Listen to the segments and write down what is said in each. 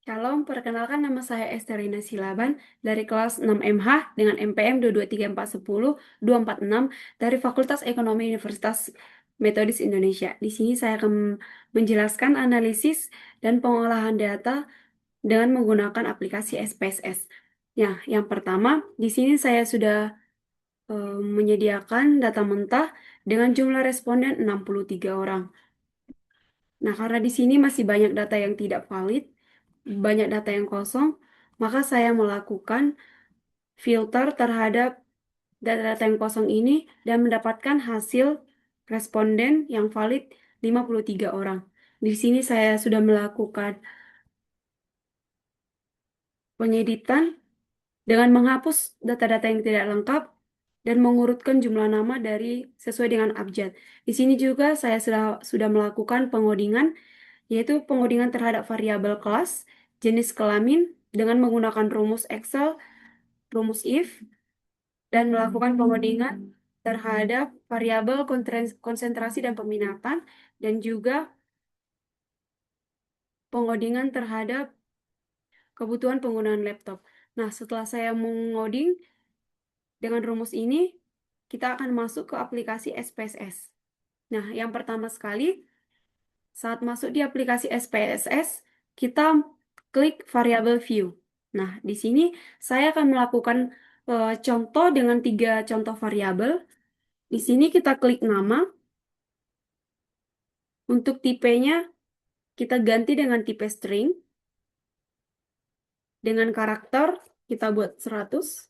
Shalom, perkenalkan nama saya Esterina Silaban dari kelas 6 MH dengan MPM 223410246 dari Fakultas Ekonomi Universitas Metodis Indonesia. Di sini saya akan menjelaskan analisis dan pengolahan data dengan menggunakan aplikasi SPSS. Ya, yang pertama, di sini saya sudah menyediakan data mentah dengan jumlah responden 63 orang. Nah, karena di sini masih banyak data yang tidak valid, banyak data yang kosong, maka saya melakukan filter terhadap data-data yang kosong ini dan mendapatkan hasil responden yang valid 53 orang. Di sini saya sudah melakukan pengeditan dengan menghapus data-data yang tidak lengkap dan mengurutkan jumlah nama dari sesuai dengan abjad. Di sini juga saya sudah melakukan pengodingan, yaitu pengodingan terhadap variabel kelas, jenis kelamin dengan menggunakan rumus Excel, rumus if, dan melakukan pengodingan terhadap variabel konsentrasi dan peminatan, dan juga pengodingan terhadap kebutuhan penggunaan laptop. Nah, setelah saya mengoding dengan rumus ini, kita akan masuk ke aplikasi SPSS. Nah, yang pertama sekali, saat masuk di aplikasi SPSS, kita klik variabel view. Nah, di sini saya akan melakukan contoh dengan 3 contoh variabel. Di sini kita klik nama. Untuk tipenya, kita ganti dengan tipe string. Dengan karakter, kita buat 100.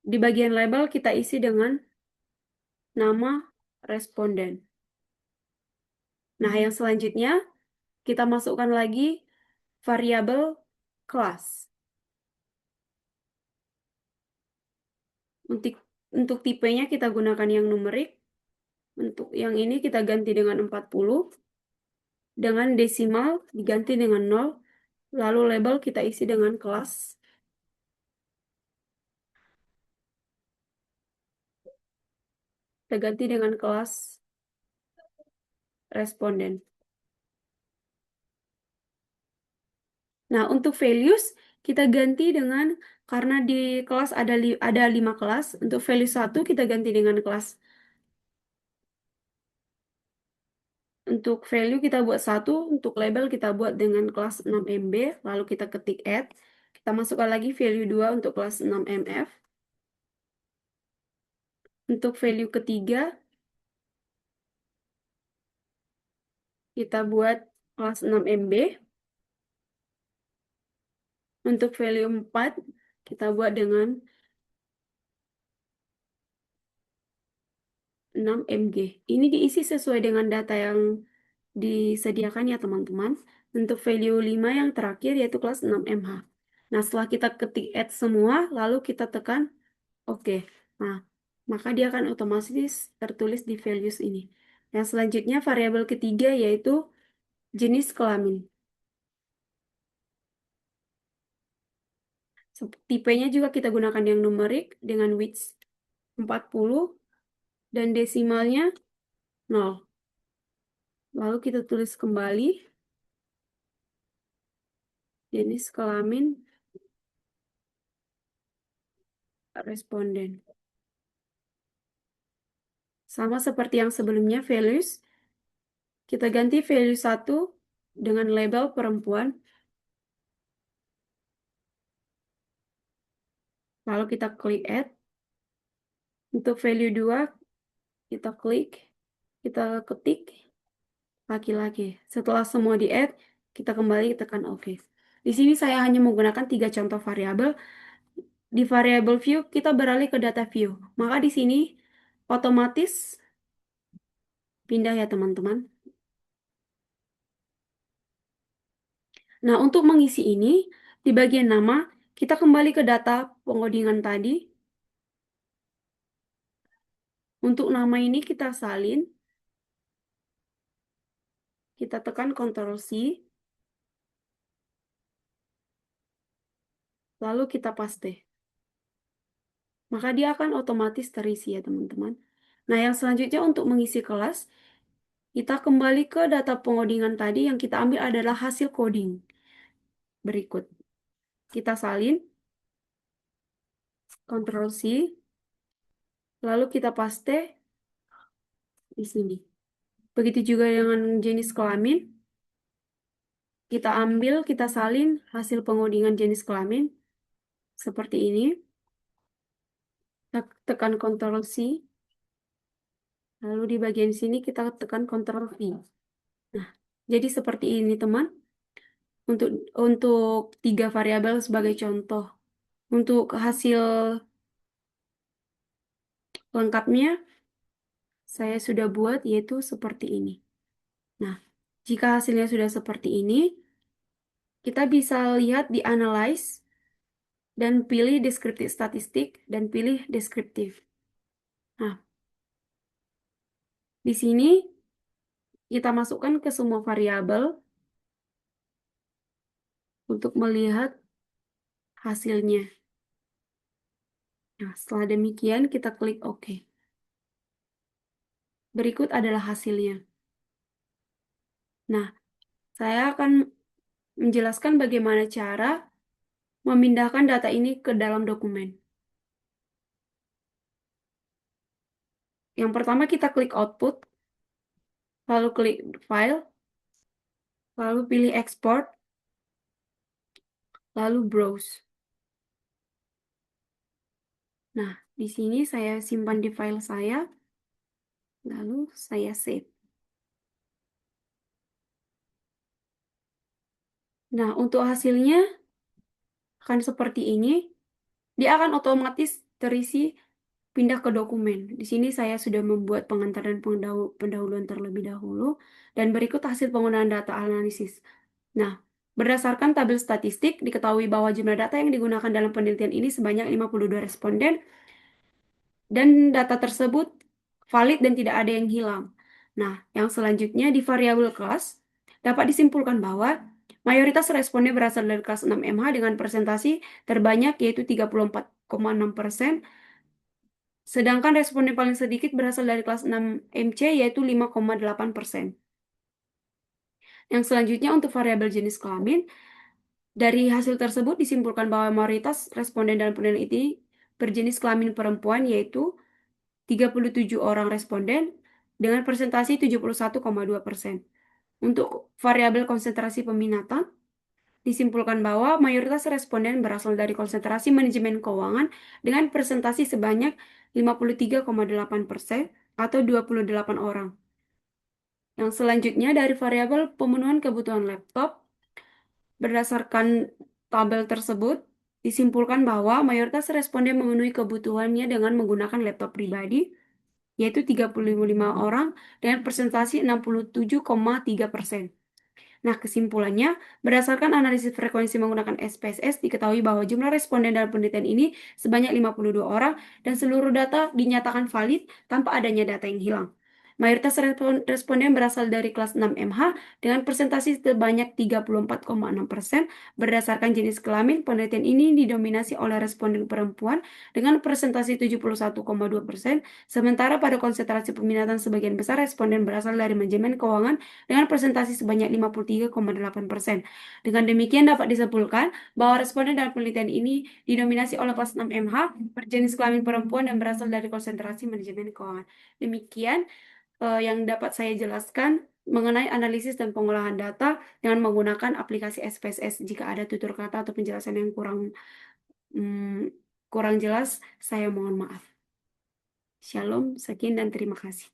Di bagian label, kita isi dengan nama responden. Nah, yang selanjutnya, kita masukkan lagi variabel kelas. Untuk, untuk tipenya, kita gunakan yang numerik. Untuk yang ini, kita ganti dengan 40. Dengan desimal, diganti dengan 0. Lalu label kita isi dengan kelas. Kita ganti dengan kelas responden. Nah, untuk values kita ganti dengan, karena di kelas ada 5 kelas, untuk value 1 kita ganti dengan kelas. Untuk value kita buat 1, untuk label kita buat dengan kelas 6MB, lalu kita ketik add. Kita masukkan lagi value 2 untuk kelas 6MF. Untuk value ketiga, kita buat kelas 6MB. Untuk value 4, kita buat dengan 6MG. Ini diisi sesuai dengan data yang disediakan ya teman-teman. Untuk value 5 yang terakhir yaitu kelas 6MH. Nah, setelah kita ketik add semua, lalu kita tekan OK. Nah, maka dia akan otomatis tertulis di values ini. Yang selanjutnya variabel ketiga yaitu jenis kelamin. Tipenya juga kita gunakan yang numerik dengan width 40 dan desimalnya 0. Lalu kita tulis kembali jenis kelamin responden. Sama seperti yang sebelumnya, values. Kita ganti value 1 dengan label perempuan. Lalu kita klik add. Untuk value 2, kita klik, kita ketik laki-laki. Setelah semua di add, kita kembali tekan OK. Di sini saya hanya menggunakan 3 contoh variabel. Di variabel view, kita beralih ke data view. Maka di sini otomatis pindah ya teman-teman. Nah, untuk mengisi ini, di bagian nama, kita kembali ke data pengodingan tadi. Untuk nama ini kita salin. Kita tekan Ctrl+C. Lalu kita paste. Maka dia akan otomatis terisi ya teman-teman. Nah, yang selanjutnya untuk mengisi kelas, Kita kembali ke data pengodingan tadi, yang kita ambil adalah hasil coding. Berikut. Kita salin, Ctrl C, lalu kita paste di sini. Begitu juga dengan jenis kelamin. Kita ambil, kita salin hasil pengodingan jenis kelamin. Seperti ini. Tekan Ctrl C. Lalu di bagian sini kita tekan Ctrl V. Nah, jadi seperti ini teman. Untuk 3 variabel sebagai contoh. Untuk hasil lengkapnya saya sudah buat, yaitu seperti ini. Nah, jika hasilnya sudah seperti ini, kita bisa lihat di analyze dan pilih deskriptif statistik dan pilih deskriptif. Nah, di sini kita masukkan ke semua variabel untuk melihat hasilnya. Nah, setelah demikian kita klik OK. Berikut adalah hasilnya. Nah, saya akan menjelaskan bagaimana cara memindahkan data ini ke dalam dokumen. Yang pertama kita klik output, lalu klik file, lalu pilih export, lalu browse. Nah, di sini saya simpan di file saya, lalu saya save. Nah, untuk hasilnya akan seperti ini. Dia akan otomatis terisi pindah ke dokumen. Di sini saya sudah membuat pengantar dan pendahuluan terlebih dahulu, dan berikut hasil penggunaan data analisis. Nah, berdasarkan tabel statistik, diketahui bahwa jumlah data yang digunakan dalam penelitian ini sebanyak 52 responden, dan data tersebut valid dan tidak ada yang hilang. Nah, yang selanjutnya di variabel kelas, dapat disimpulkan bahwa mayoritas responden berasal dari kelas 6 MH dengan presentasi terbanyak yaitu 34,6%, sedangkan responden paling sedikit berasal dari kelas 6 MC yaitu 5,8%. Yang selanjutnya untuk variabel jenis kelamin, dari hasil tersebut disimpulkan bahwa mayoritas responden dalam penelitian ini berjenis kelamin perempuan yaitu 37 orang responden dengan presentasi 71,2%. Untuk variabel konsentrasi peminatan, disimpulkan bahwa mayoritas responden berasal dari konsentrasi manajemen keuangan dengan presentasi sebanyak 53,8% atau 28 orang. Yang selanjutnya dari variabel pemenuhan kebutuhan laptop, berdasarkan tabel tersebut, disimpulkan bahwa mayoritas responden memenuhi kebutuhannya dengan menggunakan laptop pribadi, yaitu 35 orang dengan presentasi 67,3%. Nah, kesimpulannya, berdasarkan analisis frekuensi menggunakan SPSS, diketahui bahwa jumlah responden dalam penelitian ini sebanyak 52 orang dan seluruh data dinyatakan valid tanpa adanya data yang hilang. Mayoritas responden berasal dari kelas 6 MH dengan presentasi sebanyak 34,6%. Berdasarkan jenis kelamin, penelitian ini didominasi oleh responden perempuan dengan presentasi 71,2%, sementara pada konsentrasi peminatan sebagian besar responden berasal dari manajemen keuangan dengan presentasi sebanyak 53,8%. Dengan demikian dapat disimpulkan bahwa responden dalam penelitian ini didominasi oleh kelas 6 MH, berjenis kelamin perempuan, dan berasal dari konsentrasi manajemen keuangan. Demikian yang dapat saya jelaskan mengenai analisis dan pengolahan data dengan menggunakan aplikasi SPSS. Jika ada tutur kata atau penjelasan yang kurang jelas, saya mohon maaf. Shalom, sekian dan terima kasih.